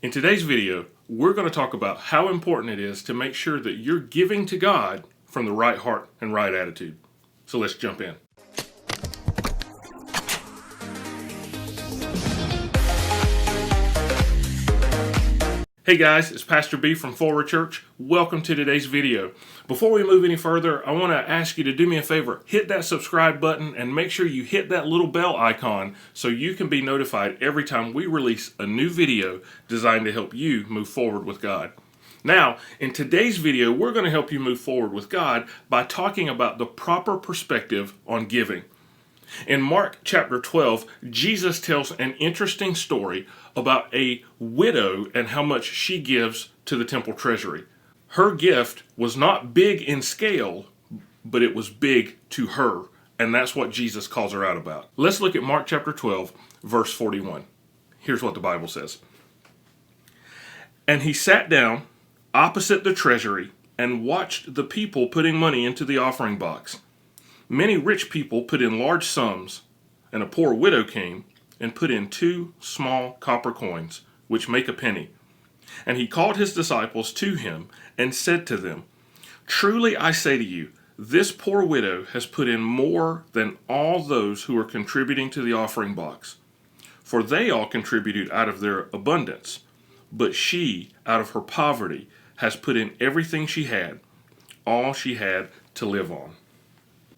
In today's video, we're going to talk about how important it is to make sure that you're giving to God from the right heart and right attitude. So let's jump in. Hey guys, it's Pastor B from Forward Church. Welcome to today's video. Before we move any further, I want to ask you to do me a favor. Hit that subscribe button and make sure you hit that little bell icon so you can be notified every time we release a new video designed to help you move forward with God. Now, in today's video, we're going to help you move forward with God by talking about the proper perspective on giving. In Mark chapter 12, Jesus tells an interesting story about a widow and how much she gives to the temple treasury. Her gift was not big in scale, but it was big to her, and that's what Jesus calls her out about. Let's look at Mark chapter 12, verse 41. Here's what the Bible says. And he sat down opposite the treasury and watched the people putting money into the offering box. Many rich people put in large sums, and a poor widow came and put in 2 small copper coins, which make a penny. And he called his disciples to him and said to them, Truly I say to you, this poor widow has put in more than all those who are contributing to the offering box. For they all contributed out of their abundance, but she, out of her poverty, has put in everything she had, all she had to live on.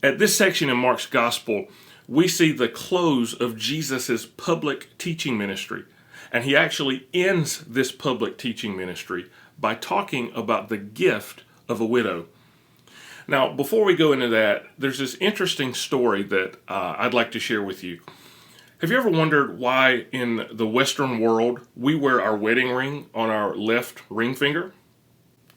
At this section in Mark's Gospel, we see the close of Jesus' public teaching ministry. And he actually ends this public teaching ministry by talking about the gift of a widow. Now, before we go into that, there's this interesting story that I'd like to share with you. Have you ever wondered why in the Western world we wear our wedding ring on our left ring finger?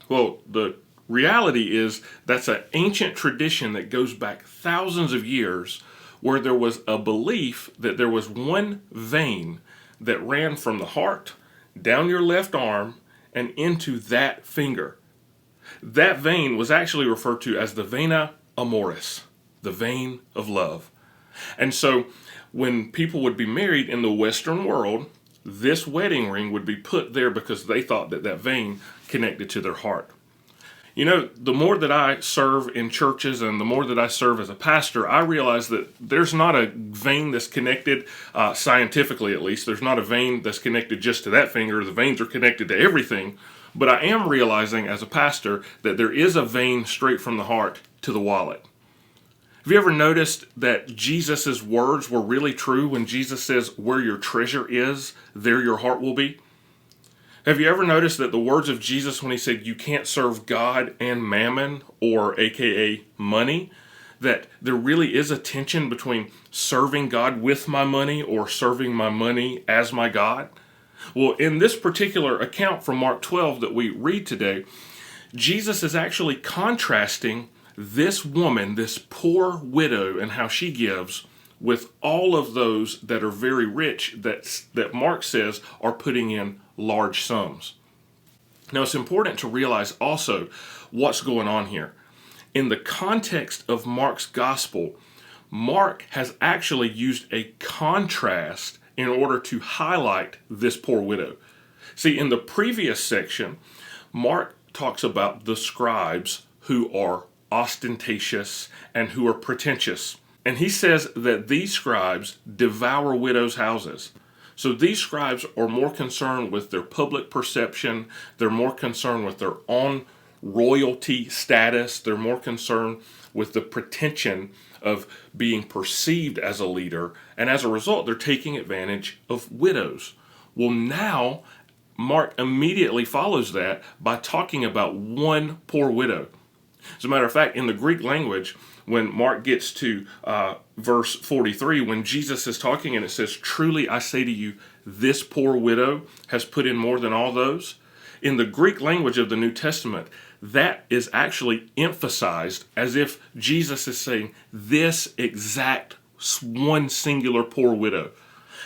Well, the reality is that's an ancient tradition that goes back thousands of years where there was a belief that there was one vein that ran from the heart down your left arm and into that finger. That vein was actually referred to as the vena amoris, the vein of love. And so when people would be married in the Western world, this wedding ring would be put there because they thought that that vein connected to their heart. You know, the more that I serve in churches and the more that I serve as a pastor, I realize that there's not a vein that's connected, scientifically at least, there's not a vein that's connected just to that finger. The veins are connected to everything. But I am realizing as a pastor that there is a vein straight from the heart to the wallet. Have you ever noticed that Jesus' words were really true when Jesus says, where your treasure is, there your heart will be? Have you ever noticed that the words of Jesus when he said you can't serve God and mammon, or aka money, that there really is a tension between serving God with my money or serving my money as my God? Well, in this particular account from Mark 12 that we read today, Jesus is actually contrasting this woman, this poor widow, and how she gives with all of those that are very rich that Mark says are putting in large sums. Now, it's important to realize also what's going on here. In the context of Mark's gospel, Mark has actually used a contrast in order to highlight this poor widow. See, in the previous section, Mark talks about the scribes who are ostentatious and who are pretentious. And he says that these scribes devour widows' houses. So these scribes are more concerned with their public perception. They're more concerned with their own royalty status. They're more concerned with the pretension of being perceived as a leader. And as a result, they're taking advantage of widows. Well, now Mark immediately follows that by talking about one poor widow. As a matter of fact, in the Greek language, when Mark gets to verse 43, when Jesus is talking and it says, Truly I say to you, this poor widow has put in more than all those. In the Greek language of the New Testament, that is actually emphasized as if Jesus is saying this exact one singular poor widow.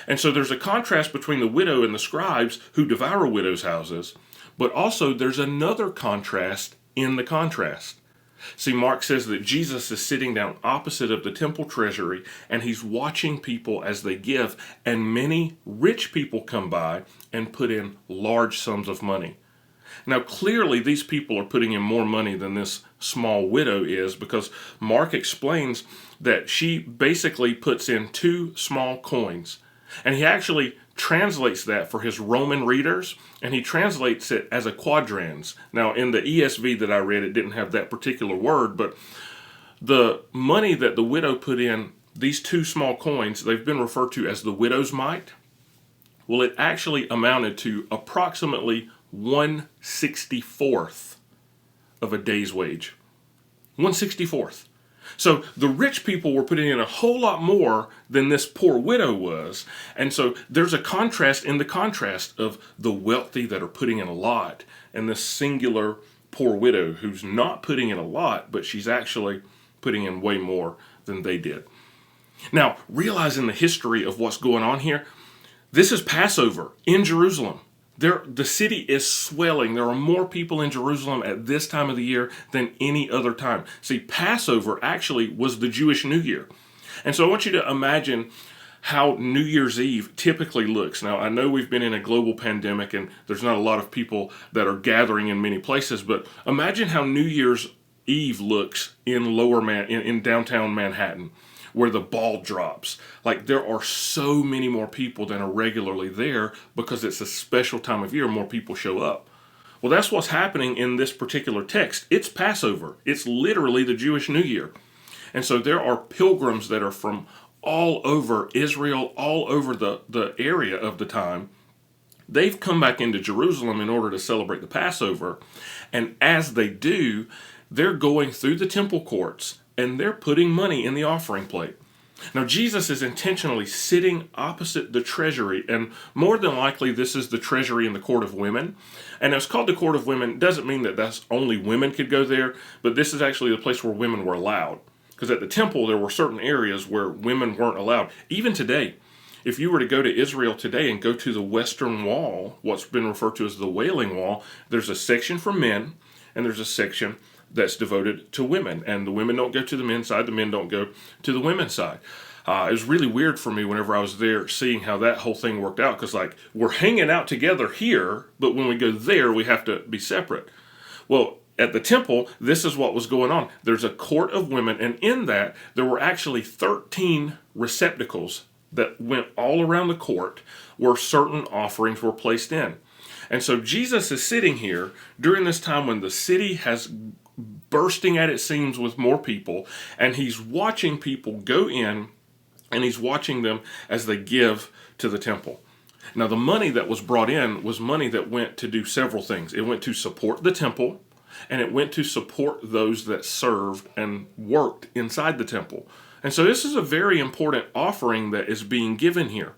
And so there's a contrast between the widow and the scribes who devour widows' houses, but also there's another contrast in the contrast. See, Mark says that Jesus is sitting down opposite of the temple treasury, and he's watching people as they give, and many rich people come by and put in large sums of money. Now, clearly, these people are putting in more money than this small widow is, because Mark explains that she basically puts in 2 small coins. And he actually translates that for his Roman readers, and he translates it as a quadrans. Now, in the ESV that I read, it didn't have that particular word, but the money that the widow put in, these 2 small coins, they've been referred to as the widow's mite. Well, it actually amounted to approximately 1/64th of a day's wage. 1/64th. So the rich people were putting in a whole lot more than this poor widow was. And so there's a contrast in the contrast of the wealthy that are putting in a lot and this singular poor widow who's not putting in a lot, but she's actually putting in way more than they did. Now, realizing the history of what's going on here, this is Passover in Jerusalem. The city is swelling. There are more people in Jerusalem at this time of the year than any other time. See, Passover actually was the Jewish New Year. And so I want you to imagine how New Year's Eve typically looks. Now, I know we've been in a global pandemic and there's not a lot of people that are gathering in many places, but imagine how New Year's Eve looks in in downtown Manhattan, where the ball drops. Like, there are so many more people than are regularly there because it's a special time of year. More people show up. Well, that's what's happening in this particular text. It's Passover. It's literally the Jewish New Year. And so there are pilgrims that are from all over Israel, all over the area of the time. They've come back into Jerusalem in order to celebrate the Passover. And as they do, they're going through the temple courts and they're putting money in the offering plate. Now, Jesus is intentionally sitting opposite the treasury, and more than likely this is the treasury in the court of women. And it's called the court of women. It doesn't mean that that's only women could go there, but this is actually the place where women were allowed. Because at the temple, there were certain areas where women weren't allowed. Even today, if you were to go to Israel today and go to the Western Wall, what's been referred to as the Wailing Wall, there's a section for men, and there's a section that's devoted to women. And the women don't go to the men's side, the men don't go to the women's side. It was really weird for me whenever I was there seeing how that whole thing worked out, because like, we're hanging out together here, but when we go there, we have to be separate. Well, at the temple, this is what was going on. There's a court of women, and in that, there were actually 13 receptacles that went all around the court where certain offerings were placed in. And so Jesus is sitting here during this time when the city has bursting at its seams with more people, and he's watching people go in, and he's watching them as they give to the temple. Now, the money that was brought in was money that went to do several things. It went to support the temple, and it went to support those that served and worked inside the temple. And so this is a very important offering that is being given here.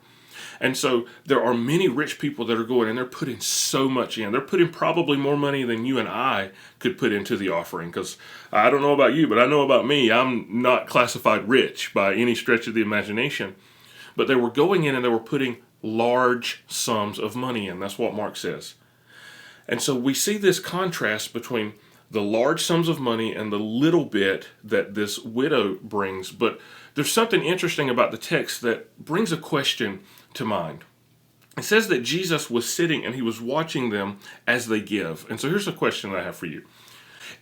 And so there are many rich people that are going and they're putting so much in. They're putting probably more money than you and I could put into the offering. Because I don't know about you, but I know about me. I'm not classified rich by any stretch of the imagination. But they were going in and they were putting large sums of money in. That's what Mark says. And so we see this contrast between the large sums of money and the little bit that this widow brings. But there's something interesting about the text that brings a question to mind. It says that Jesus was sitting and he was watching them as they give. And so here's a question that I have for you.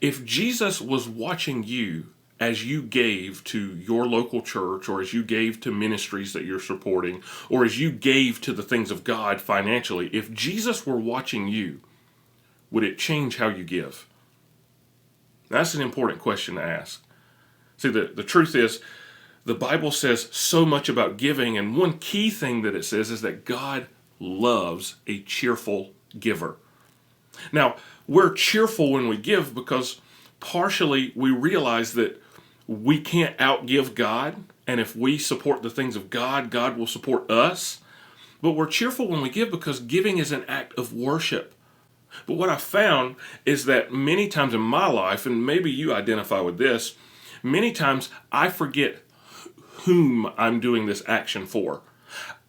If Jesus was watching you as you gave to your local church, or as you gave to ministries that you're supporting, or as you gave to the things of God financially, if Jesus were watching you, would it change how you give? That's an important question to ask. See, the truth is, the Bible says so much about giving, and one key thing that it says is that God loves a cheerful giver. Now, we're cheerful when we give because partially we realize that we can't outgive God, and if we support the things of God, God will support us. But we're cheerful when we give because giving is an act of worship. But what I found is that many times in my life, and maybe you identify with this, many times I forget whom I'm doing this action for.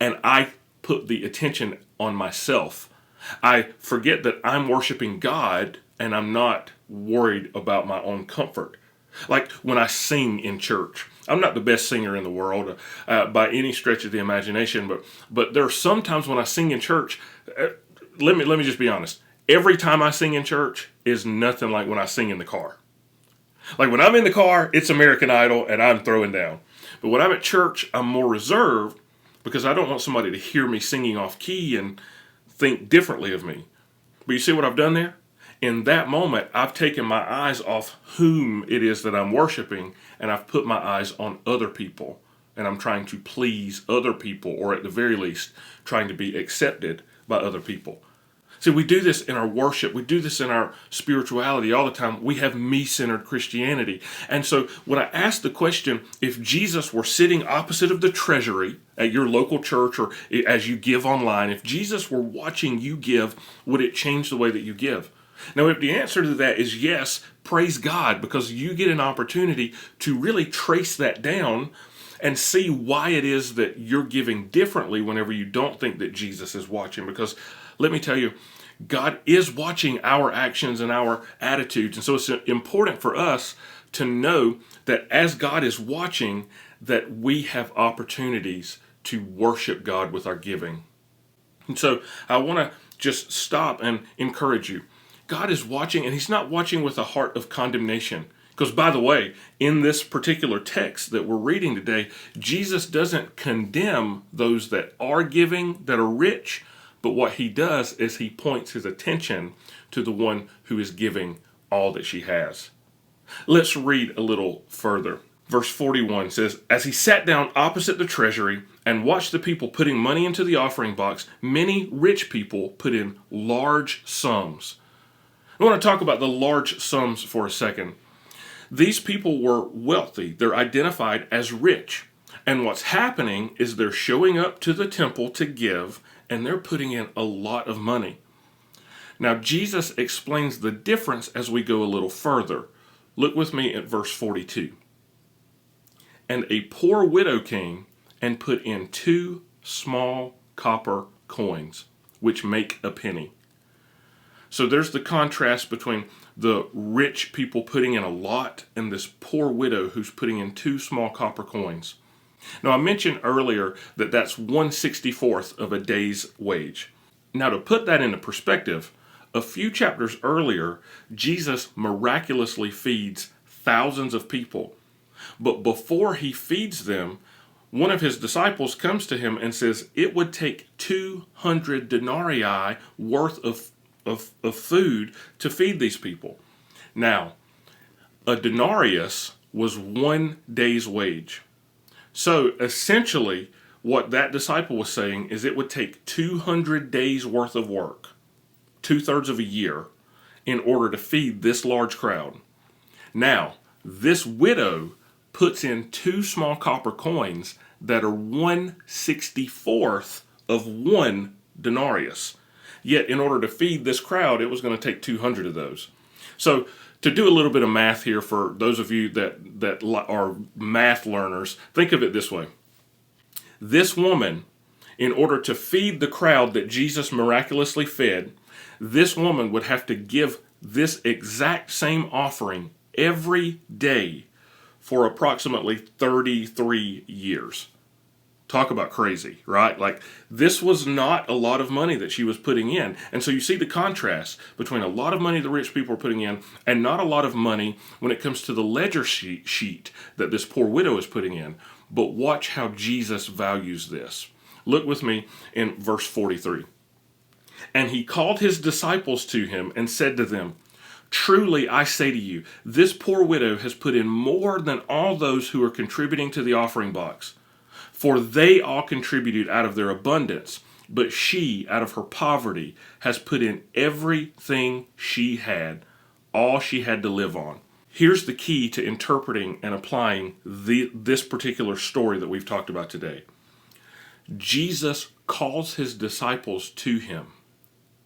And I put the attention on myself. I forget that I'm worshiping God and I'm not worried about my own comfort. Like when I sing in church. I'm not the best singer in the world by any stretch of the imagination, but there are some times when I sing in church. Let me just be honest. Every time I sing in church is nothing like when I sing in the car. Like when I'm in the car, it's American Idol and I'm throwing down. But when I'm at church, I'm more reserved because I don't want somebody to hear me singing off key and think differently of me. But you see what I've done there? In that moment, I've taken my eyes off whom it is that I'm worshiping, and I've put my eyes on other people. And I'm trying to please other people, or at the very least, trying to be accepted by other people. See, we do this in our worship. We do this in our spirituality all the time. We have me-centered Christianity. And so when I ask the question, if Jesus were sitting opposite of the treasury at your local church or as you give online, if Jesus were watching you give, would it change the way that you give? Now, if the answer to that is yes, praise God, because you get an opportunity to really trace that down and see why it is that you're giving differently whenever you don't think that Jesus is watching. Because let me tell you, God is watching our actions and our attitudes. And so it's important for us to know that as God is watching, that we have opportunities to worship God with our giving. And so I want to just stop and encourage you. God is watching, and he's not watching with a heart of condemnation. Because, by the way, in this particular text that we're reading today, Jesus doesn't condemn those that are giving, that are rich, but what he does is he points his attention to the one who is giving all that she has. Let's read a little further. Verse 41 says, "As he sat down opposite the treasury and watched the people putting money into the offering box, many rich people put in large sums." I want to talk about the large sums for a second. These people were wealthy. They're identified as rich. And what's happening is they're showing up to the temple to give, and they're putting in a lot of money. Now, Jesus explains the difference as we go a little further. Look with me at verse 42. "And a poor widow came and put in 2 small copper coins, which make a penny." So there's the contrast between the rich people putting in a lot and this poor widow who's putting in 2 small copper coins. Now, I mentioned earlier that that's 1/64th of a day's wage. Now, to put that into perspective, a few chapters earlier, Jesus miraculously feeds thousands of people. But before he feeds them, one of his disciples comes to him and says it would take 200 denarii worth of food to feed these people. Now, a denarius was 1 day's wage. So essentially, what that disciple was saying is it would take 200 days worth of work, 2/3 of a year, in order to feed this large crowd. Now, this widow puts in 2 small copper coins that are 1/64th of 1 denarius. Yet, in order to feed this crowd, it was going to take 200 of those. So, to do a little bit of math here for those of you that are math learners, think of it this way. This woman, in order to feed the crowd that Jesus miraculously fed, this woman would have to give this exact same offering every day for approximately 33 years. Talk about crazy, right? Like, this was not a lot of money that she was putting in. And so you see the contrast between a lot of money the rich people are putting in and not a lot of money when it comes to the ledger sheet that this poor widow is putting in. But watch how Jesus values this. Look with me in verse 43. "And he called his disciples to him and said to them, 'Truly I say to you, this poor widow has put in more than all those who are contributing to the offering box. For they all contributed out of their abundance, but she, out of her poverty, has put in everything she had, all she had to live on.'" Here's the key to interpreting and applying this particular story that we've talked about today. Jesus calls his disciples to him.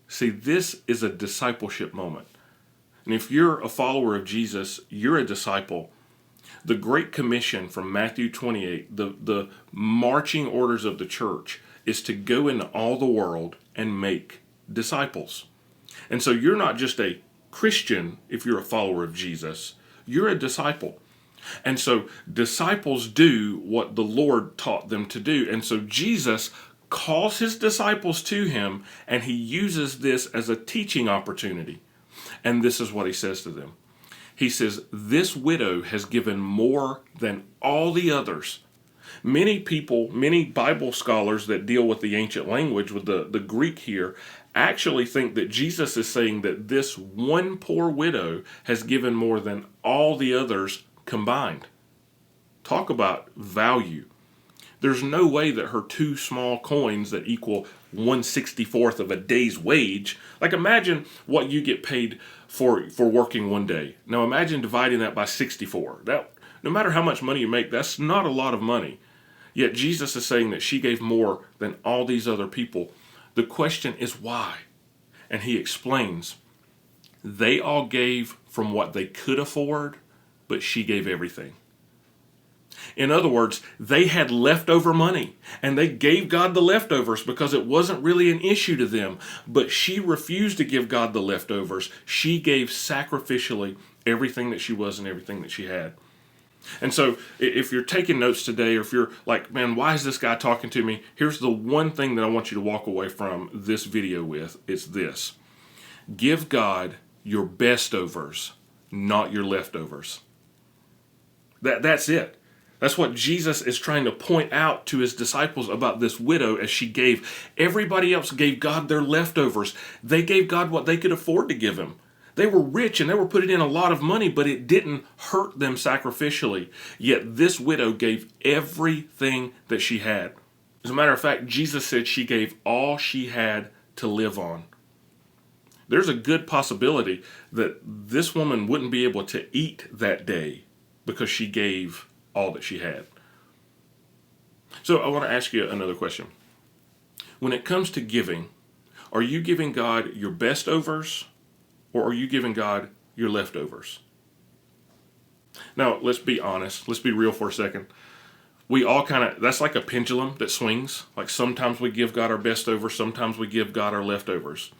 See, this is a discipleship moment. And if you're a follower of Jesus, you're a disciple. The Great Commission from Matthew 28, the marching orders of the church, is to go into all the world and make disciples. And so you're not just a Christian if you're a follower of Jesus. You're a disciple. And so disciples do what the Lord taught them to do. And so Jesus calls his disciples to him, and he uses this as a teaching opportunity. And this is what he says to them. He says, this widow has given more than all the others. Many people, many Bible scholars that deal with the ancient language, with the Greek here, actually think that Jesus is saying that this one poor widow has given more than all the others combined. Talk about value. There's no way that her 2 small coins that equal 1/64th of a day's wage, like imagine what you get paid for working one day. Now imagine dividing that by 64. That, no matter how much money you make, that's not a lot of money. Yet Jesus is saying that she gave more than all these other people. The question is why? And he explains, they all gave from what they could afford, but she gave everything. In other words, they had leftover money, and they gave God the leftovers because it wasn't really an issue to them. But she refused to give God the leftovers. She gave sacrificially everything that she was and everything that she had. And so if you're taking notes today, or if you're like, man, why is this guy talking to me? Here's the one thing that I want you to walk away from this video with. It's this. Give God your bestovers, not your leftovers. That's it. That's what Jesus is trying to point out to his disciples about this widow as she gave. Everybody else gave God their leftovers. They gave God what they could afford to give him. They were rich and they were putting in a lot of money, but it didn't hurt them sacrificially. Yet this widow gave everything that she had. As a matter of fact, Jesus said she gave all she had to live on. There's a good possibility that this woman wouldn't be able to eat that day because she gave all that she had. So I want to ask you another question. When it comes to giving, are you giving God your bestovers, or are you giving God your leftovers? Now, let's be honest. Let's be real for a second. We all that's like a pendulum that swings. Like sometimes we give God our bestovers, sometimes we give God our leftovers.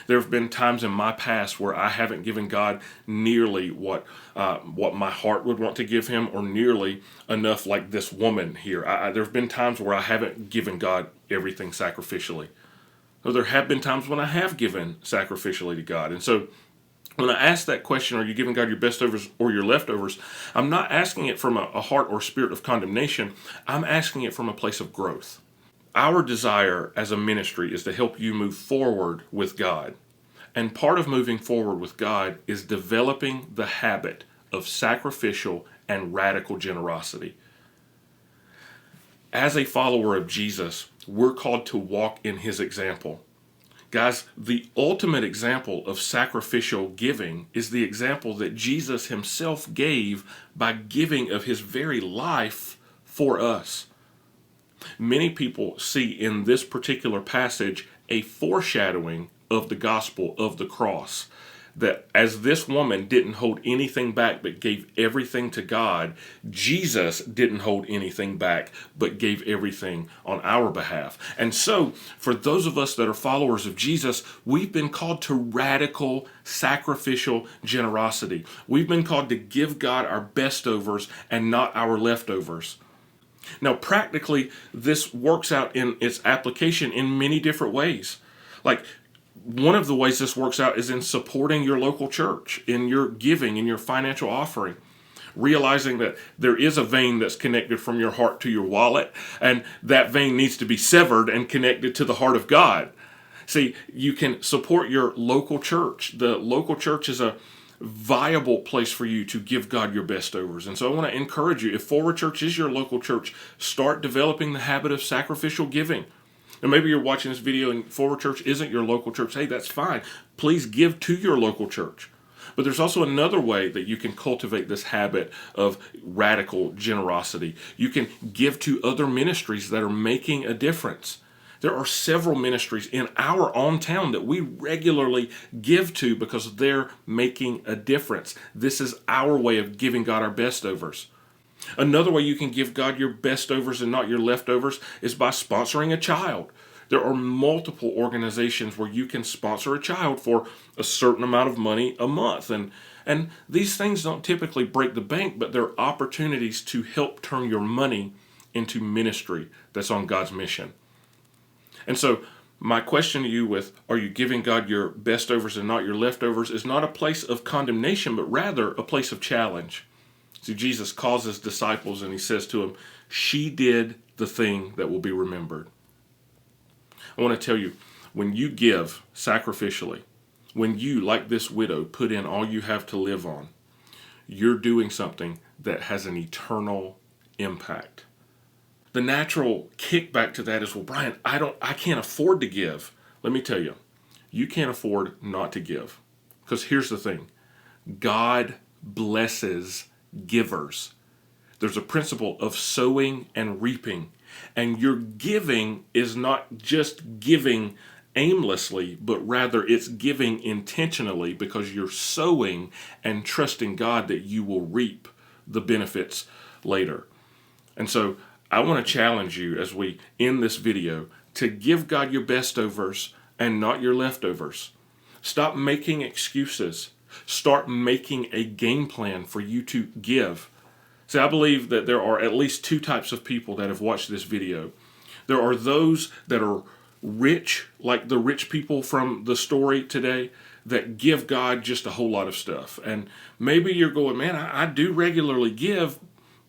There have been times in my past where I haven't given God nearly what my heart would want to give him, or nearly enough like this woman here. There have been times where I haven't given God everything sacrificially. Or there have been times when I have given sacrificially to God. And so when I ask that question, are you giving God your bestovers or your leftovers? I'm not asking it from a heart or spirit of condemnation. I'm asking it from a place of growth. Our desire as a ministry is to help you move forward with God. And part of moving forward with God is developing the habit of sacrificial and radical generosity. As a follower of Jesus, we're called to walk in his example. Guys, the ultimate example of sacrificial giving is the example that Jesus himself gave by giving of his very life for us. Many people see in this particular passage a foreshadowing of the gospel of the cross. That as this woman didn't hold anything back but gave everything to God, Jesus didn't hold anything back but gave everything on our behalf. And so, for those of us that are followers of Jesus, we've been called to radical, sacrificial generosity. We've been called to give God our bestovers and not our leftovers. Now, practically, this works out in its application in many different ways. Like, one of the ways this works out is in supporting your local church, in your giving, in your financial offering. Realizing that there is a vein that's connected from your heart to your wallet, and that vein needs to be severed and connected to the heart of God. See, you can support your local church. The local church is a viable place for you to give God your bestovers. And so I want to encourage you, if Forward Church is your local church, start developing the habit of sacrificial giving. And maybe you're watching this video and Forward Church isn't your local church. Hey, that's fine. Please give to your local church. But there's also another way that you can cultivate this habit of radical generosity. You can give to other ministries that are making a difference. There are several ministries in our own town that we regularly give to because they're making a difference. This is our way of giving God our bestovers. Another way you can give God your bestovers and not your leftovers is by sponsoring a child. There are multiple organizations where you can sponsor a child for a certain amount of money a month. And these things don't typically break the bank, but they're opportunities to help turn your money into ministry that's on God's mission. And so my question to you with, are you giving God your best overs and not your leftovers, is not a place of condemnation, but rather a place of challenge. See, Jesus calls his disciples and he says to them, she did the thing that will be remembered. I want to tell you, when you give sacrificially, when you, like this widow, put in all you have to live on, you're doing something that has an eternal impact. The natural kickback to that is, well, Brian, I can't afford to give. Let me tell you, you can't afford not to give. Because here's the thing, God blesses givers. There's a principle of sowing and reaping. And your giving is not just giving aimlessly, but rather it's giving intentionally, because you're sowing and trusting God that you will reap the benefits later. And so I want to challenge you as we end this video to give God your best overs and not your leftovers. Stop making excuses. Start making a game plan for you to give. See, I believe that there are at least two types of people that have watched this video. There are those that are rich, like the rich people from the story today, that give God just a whole lot of stuff. And maybe you're going, man, I do regularly give,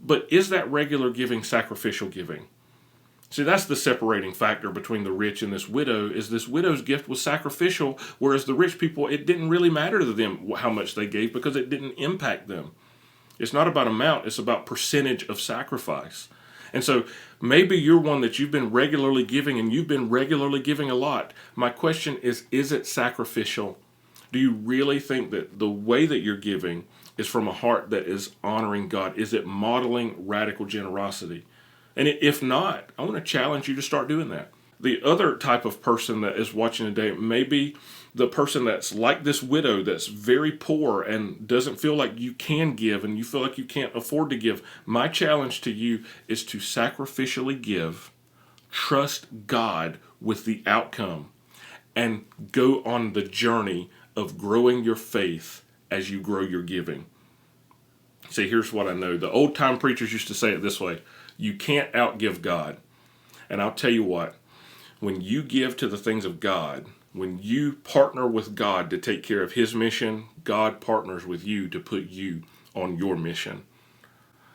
but is that regular giving sacrificial giving? See, that's the separating factor between the rich and this widow, is this widow's gift was sacrificial, whereas the rich people, it didn't really matter to them how much they gave because it didn't impact them. It's not about amount, it's about percentage of sacrifice. And so maybe you're one that you've been regularly giving and you've been regularly giving a lot. My question is it sacrificial? Do you really think that the way that you're giving is from a heart that is honoring God? Is it modeling radical generosity? And if not, I want to challenge you to start doing that. The other type of person that is watching today may be the person that's like this widow that's very poor and doesn't feel like you can give and you feel like you can't afford to give. My challenge to you is to sacrificially give, trust God with the outcome, and go on the journey of growing your faith as you grow your giving. See, here's what I know. The old time preachers used to say it this way: you can't outgive God. And I'll tell you what, when you give to the things of God, when you partner with God to take care of his mission, God partners with you to put you on your mission.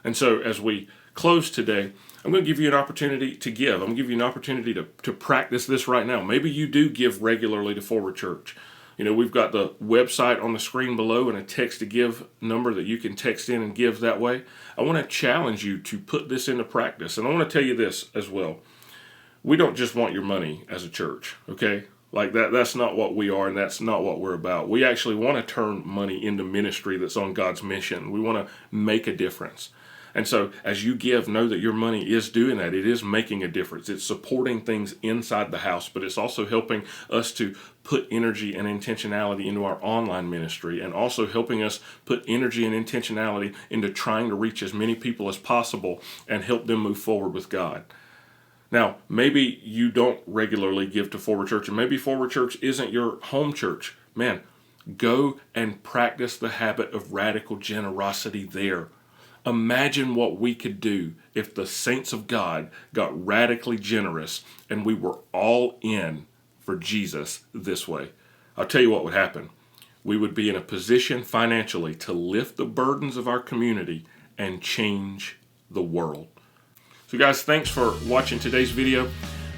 And so as we close today, I'm going to give you an opportunity to give. I'm going to give you an opportunity to practice this right now. Maybe you do give regularly to Forward Church. You know, we've got the website on the screen below and a text to give number that you can text in and give that way. I want to challenge you to put this into practice. And I want to tell you this as well. We don't just want your money as a church, okay? Like that's not what we are, and that's not what we're about. We actually want to turn money into ministry that's on God's mission. We want to make a difference. And so as you give, know that your money is doing that. It is making a difference. It's supporting things inside the house, but it's also helping us to put energy and intentionality into our online ministry, and also helping us put energy and intentionality into trying to reach as many people as possible and help them move forward with God. Now, maybe you don't regularly give to Forward Church, and maybe Forward Church isn't your home church. Man, go and practice the habit of radical generosity there. Imagine what we could do if the saints of God got radically generous and we were all in for Jesus this way. I'll tell you what would happen. We would be in a position financially to lift the burdens of our community and change the world. So guys, thanks for watching today's video.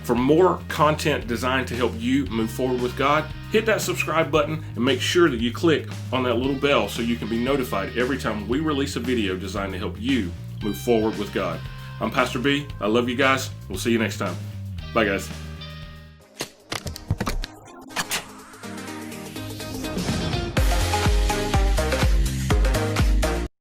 For more content designed to help you move forward with God, hit that subscribe button and make sure that you click on that little bell so you can be notified every time we release a video designed to help you move forward with God. I'm Pastor B. I love you guys. We'll see you next time. Bye guys.